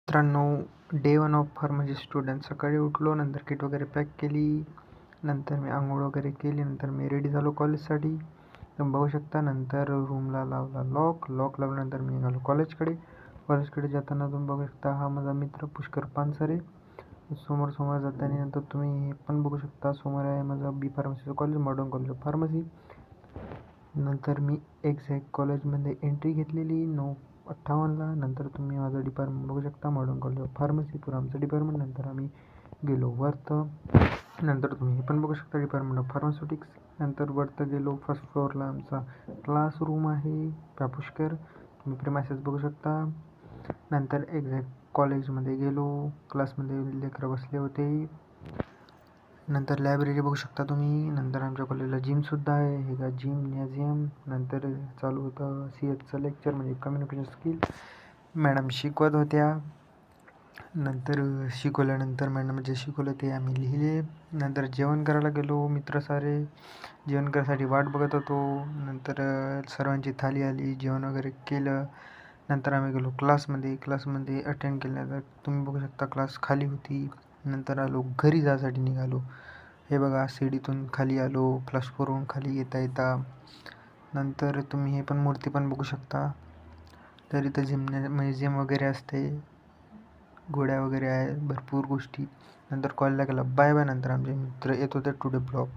मित्रांनो, day 1 of pharmacy student. सकाळी उठलो, नंतर किट वगैरे पॅक केली, नंतर मी अंघोळ वगैरे केली, नंतर मी रेडी झालो कॉलेजसाठी. तुम्ही बघू शकता. नंतर रूमला लावला लॉक लावल्यानंतर मी निघालो कॉलेजकडे जाताना तुम्ही बघू शकता, हा माझा मित्र पुष्कर पानसरे. समोर जाताना नंतर तुम्ही हे पण बघू शकता, समोर आहे माझा बी फार्मसीचं college, modern college of pharmacy. नंतर मी एक्झॅक्ट कॉलेजमध्ये एंट्री घेतलेली 9:58ला. नंतर तुम्ही माझं डिपार्टमेंट बघू शकता, मॉडर्न कॉलेज ऑफ फार्मसी पुरं आमचं डिपार्टमेंट. नंतर आम्ही गेलो वरत. नंतर तुम्ही हे पण बघू शकता, डिपार्टमेंट ऑफ फार्मास्युटिक्स. नंतर वरत गेलो, फर्स्ट फ्लोअरला आमचा क्लासरूम आहे पुष्कर. तुम्ही प्रिमायसेस बघू शकता. नंतर एक्झॅक्ट कॉलेजमध्ये गेलो, क्लासमध्ये लेकरं बसले होते. नंतर लायब्ररी बघू शकता तुम्ही. नंतर आमच्या कॉलेजला जिमसुद्धा आहे, हे का जिमनॅझियम. नंतर चालू होतं CHचं लेक्चर, म्हणजे कम्युनिकेशन स्किल. मॅडम शिकवत होत्या. नंतर शिकवल्यानंतर मॅडम जे शिकवलं ते आम्ही लिहिले. नंतर जेवण करायला गेलो मित्र सारे. जेवण करायसाठी वाट बघत होतो. नंतर सर्वांची थाली आली, जेवण वगैरे केलं. नंतर आम्ही गेलो क्लासमध्ये अटेंड केल्यानंतर तुम्ही बघू शकता क्लास खाली होती. नंतर आलो घरी जायसाठी निघालो. हे बघा, शिडीतून खाली आलो, क्लासवरून खाली येता. नंतर तुम्ही हे पण मूर्ती पण बघू शकता. तर इथं म्युझियम वगैरे असते, घोड्या वगैरे आहे, भरपूर गोष्टी. नंतर कॉलेजला गेला, बाय. नंतर आमचे मित्र येत होते टुडे ब्लॉग.